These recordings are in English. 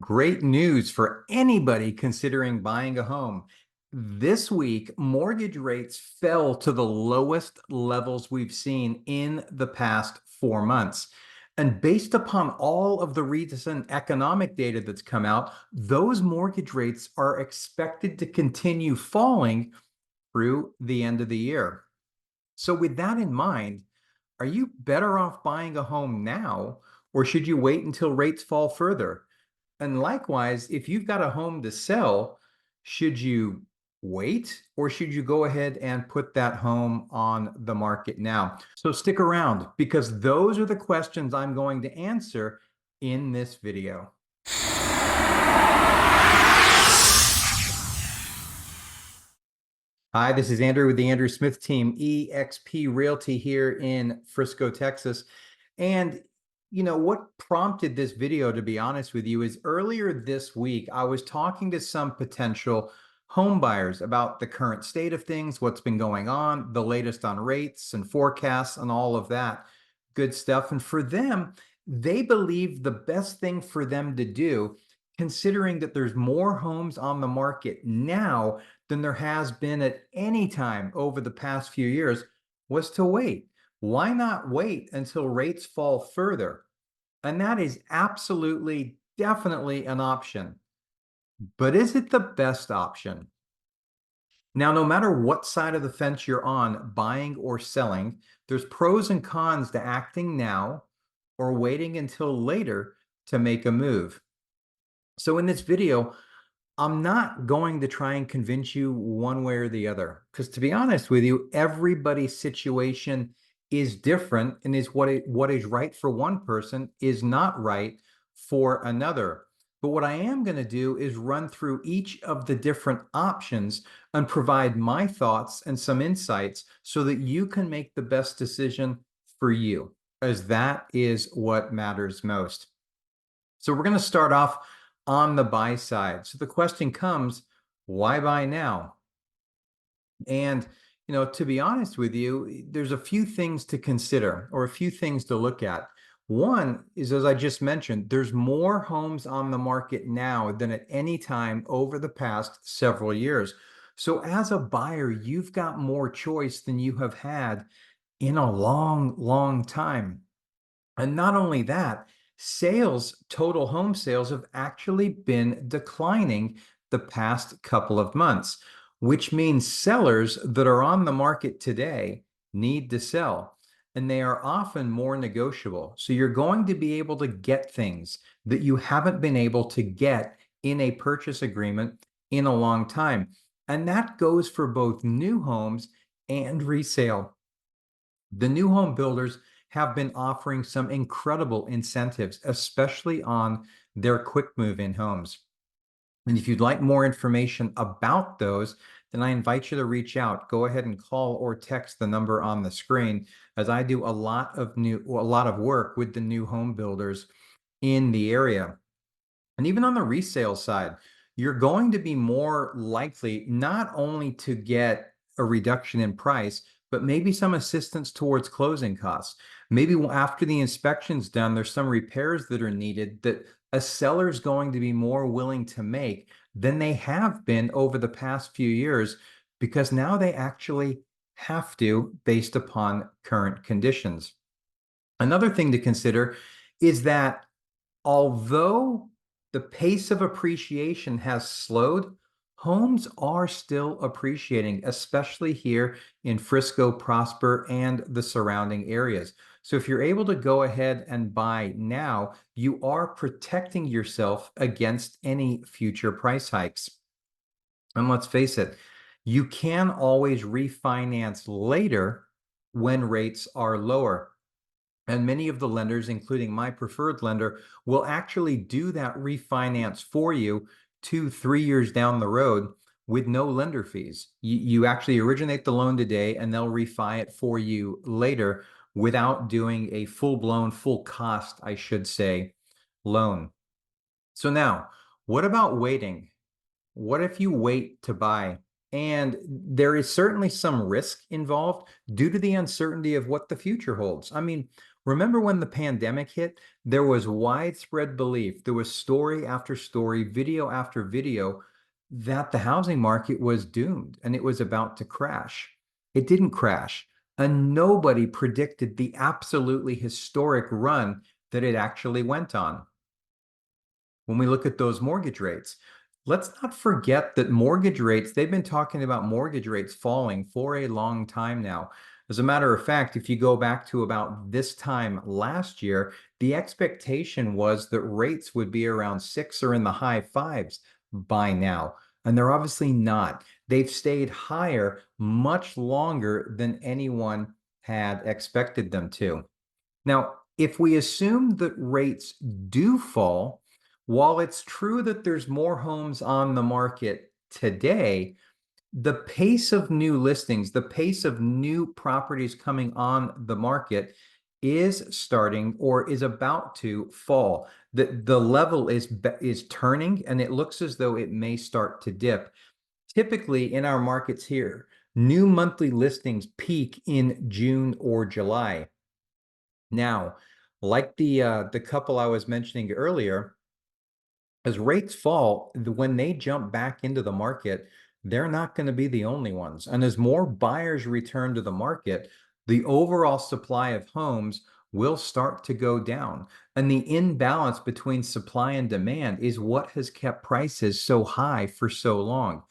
Great news for anybody considering buying a home. This week, mortgage rates fell to the lowest levels we've seen in the past 4 months. And based upon all of the recent economic data that's come out, those mortgage rates are expected to continue falling through the end of the year. So, with that in mind, are you better off buying a home now, or should you wait until rates fall further? And likewise, if you've got a home to sell, should you wait or should you go ahead and put that home on the market now? So stick around because those are the questions I'm going to answer in this video. Hi, this is Andrew with the Andrew Smith team, eXp Realty here in Frisco, Texas. And what prompted this video, to be honest with you, is earlier this week, I was talking to some potential home buyers about the current state of things, what's been going on, the latest on rates and forecasts and all of that good stuff. And for them, they believe the best thing for them to do, considering that there's more homes on the market now than there has been at any time over the past few years, was to wait. Why not wait until rates fall further? And that is absolutely, definitely an option. But is it the best option? Now, no matter what side of the fence you're on, buying or selling, there's pros and cons to acting now or waiting until later to make a move. So in this video, I'm not going to try and convince you one way or the other, because to be honest with you, everybody's situation is different, and what is right for one person is not right for another. But what I am going to do is run through each of the different options and provide my thoughts and some insights so that you can make the best decision for you, as that is what matters most. So we're going to start off on the buy side. So the question comes, why buy now? And, to be honest with you, there's a few things to consider or a few things to look at. One is, as I just mentioned, there's more homes on the market now than at any time over the past several years. So as a buyer, you've got more choice than you have had in a long, long time. And not only that, total home sales have actually been declining the past couple of months, which means sellers that are on the market today need to sell, and they are often more negotiable. So you're going to be able to get things that you haven't been able to get in a purchase agreement in a long time. And that goes for both new homes and resale. The new home builders have been offering some incredible incentives, especially on their quick move-in homes. And if you'd like more information about those, then I invite you to reach out. Go ahead and call or text the number on the screen, as I do a lot of work with the new home builders in the area. And even on the resale side, you're going to be more likely not only to get a reduction in price, but maybe some assistance towards closing costs. Maybe after the inspection's done, there's some repairs that are needed that a seller's going to be more willing to make than they have been over the past few years, because now they actually have to, based upon current conditions. Another thing to consider is that although the pace of appreciation has slowed, homes are still appreciating, especially here in Frisco, Prosper, and the surrounding areas. So if you're able to go ahead and buy now, you are protecting yourself against any future price hikes. And let's face it, you can always refinance later when rates are lower. And many of the lenders, including my preferred lender, will actually do that refinance for you 2-3 years down the road with no lender fees. You actually originate the loan today and they'll refi it for you later without doing a full-blown, full cost, I should say, loan. So now, what about waiting? What if you wait to buy? And there is certainly some risk involved due to the uncertainty of what the future holds. I mean, Remember when the pandemic hit, there was widespread belief, there was story after story, video after video that the housing market was doomed and it was about to crash. It didn't crash, and nobody predicted the absolutely historic run that it actually went on. When we look at those mortgage rates, let's not forget that mortgage rates, they've been talking about mortgage rates falling for a long time now. As a matter of fact, if you go back to about this time last year, the expectation was that rates would be around 6 or in the high fives by now. And they're obviously not. They've stayed higher much longer than anyone had expected them to. Now, if we assume that rates do fall, while it's true that there's more homes on the market today, the pace of new listings, the pace of new properties coming on the market is starting or is about to fall. The level is turning, and it looks as though it may start to dip. Typically in our markets here, new monthly listings peak in June or July. Now, like the couple I was mentioning earlier, as rates fall, when they jump back into the market, they're not going to be the only ones. And as more buyers return to the market, the overall supply of homes will start to go down. And the imbalance between supply and demand is what has kept prices so high for so long.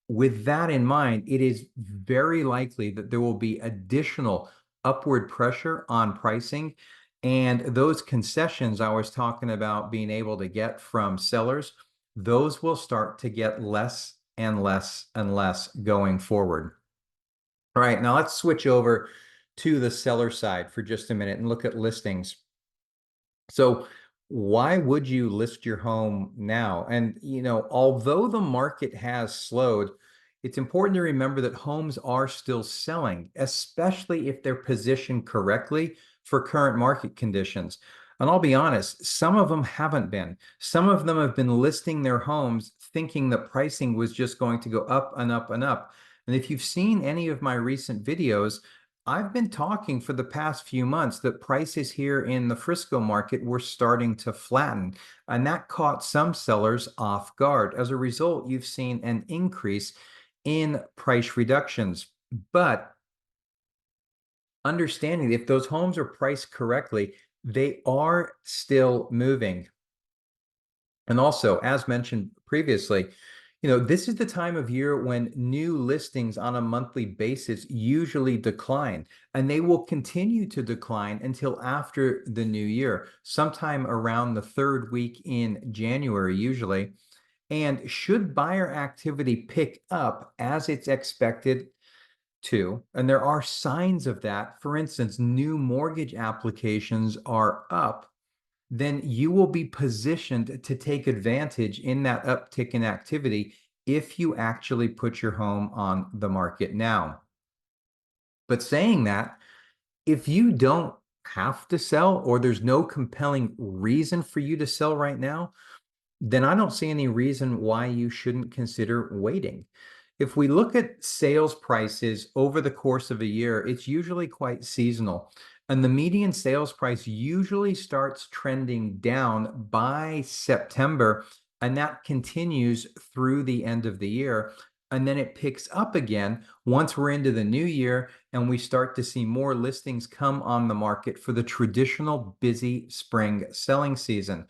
With that in mind, it is very likely that there will be additional upward pressure on pricing. And those concessions I was talking about being able to get from sellers, those will start to get less and less and less going forward. All right, now let's switch over to the seller side for just a minute and look at listings. So why would you list your home now? And, although the market has slowed, it's important to remember that homes are still selling, especially if they're positioned correctly for current market conditions. And I'll be honest, some of them haven't been. Some of them have been listing their homes thinking that pricing was just going to go up and up and up. And if you've seen any of my recent videos, I've been talking for the past few months that prices here in the Frisco market were starting to flatten, and that caught some sellers off guard. As a result, you've seen an increase in price reductions. But understanding if those homes are priced correctly, they are still moving. And also, as mentioned previously, this is the time of year when new listings on a monthly basis usually decline, and they will continue to decline until after the new year, sometime around the third week in January, usually. And should buyer activity pick up as it's expected to, and there are signs of that, for instance, new mortgage applications are up, then you will be positioned to take advantage in that uptick in activity if you actually put your home on the market now. But saying that, if you don't have to sell or there's no compelling reason for you to sell right now, then I don't see any reason why you shouldn't consider waiting. If we look at sales prices over the course of a year, it's usually quite seasonal. And the median sales price usually starts trending down by September, and that continues through the end of the year. And then it picks up again once we're into the new year and we start to see more listings come on the market for the traditional busy spring selling season.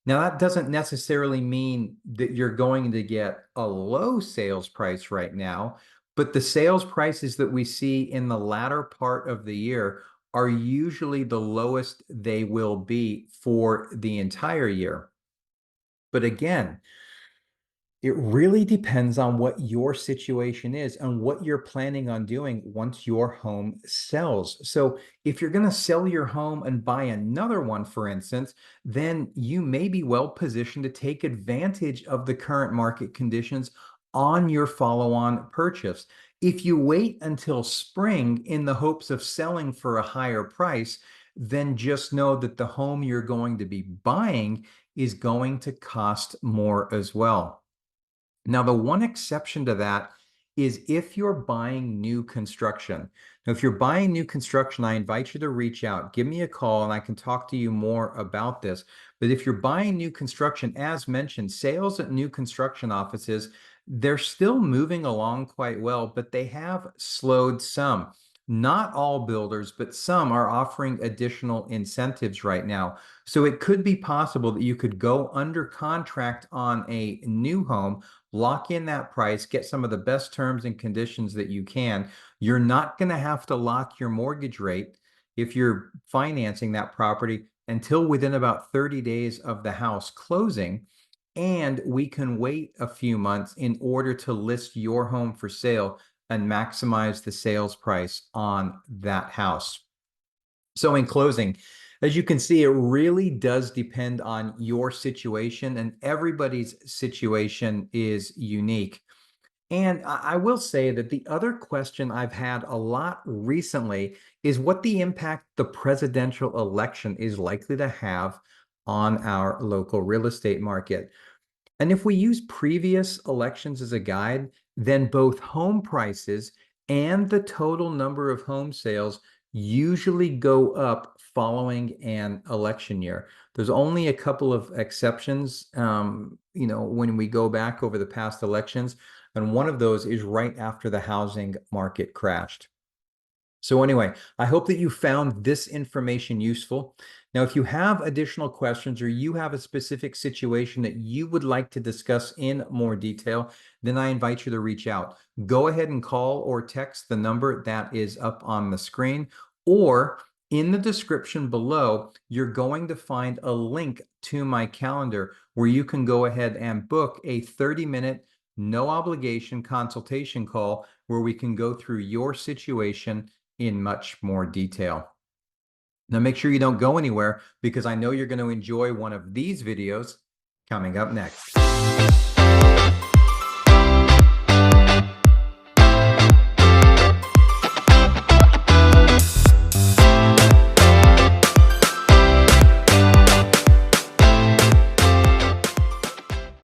Now, that doesn't necessarily mean that you're going to get a low sales price right now, but the sales prices that we see in the latter part of the year are usually the lowest they will be for the entire year. But again, it really depends on what your situation is and what you're planning on doing once your home sells. So if you're going to sell your home and buy another one, for instance, then you may be well positioned to take advantage of the current market conditions on your follow-on purchase. If you wait until spring in the hopes of selling for a higher price, then just know that the home you're going to be buying is going to cost more as well. Now, the one exception to that is if you're buying new construction. Now, if you're buying new construction, I invite you to reach out, give me a call, and I can talk to you more about this. But if you're buying new construction, as mentioned, sales at new construction offices, they're still moving along quite well, but they have slowed some. Not all builders, but some are offering additional incentives right now. So it could be possible that you could go under contract on a new home, lock in that price, get some of the best terms and conditions that you can. You're not going to have to lock your mortgage rate if you're financing that property until within about 30 days of the house closing. And we can wait a few months in order to list your home for sale and maximize the sales price on that house. So in closing, as you can see, it really does depend on your situation, and everybody's situation is unique. And I will say that the other question I've had a lot recently is what the impact the presidential election is likely to have on our local real estate market. And if we use previous elections as a guide, then both home prices and the total number of home sales usually go up following an election year. There's only a couple of exceptions, when we go back over the past elections, and one of those is right after the housing market crashed. So anyway, I hope that you found this information useful. Now, if you have additional questions or you have a specific situation that you would like to discuss in more detail, then I invite you to reach out. Go ahead and call or text the number that is up on the screen, or in the description below, you're going to find a link to my calendar where you can go ahead and book a 30-minute, no obligation consultation call where we can go through your situation in much more detail. Now, make sure you don't go anywhere because I know you're going to enjoy one of these videos coming up next.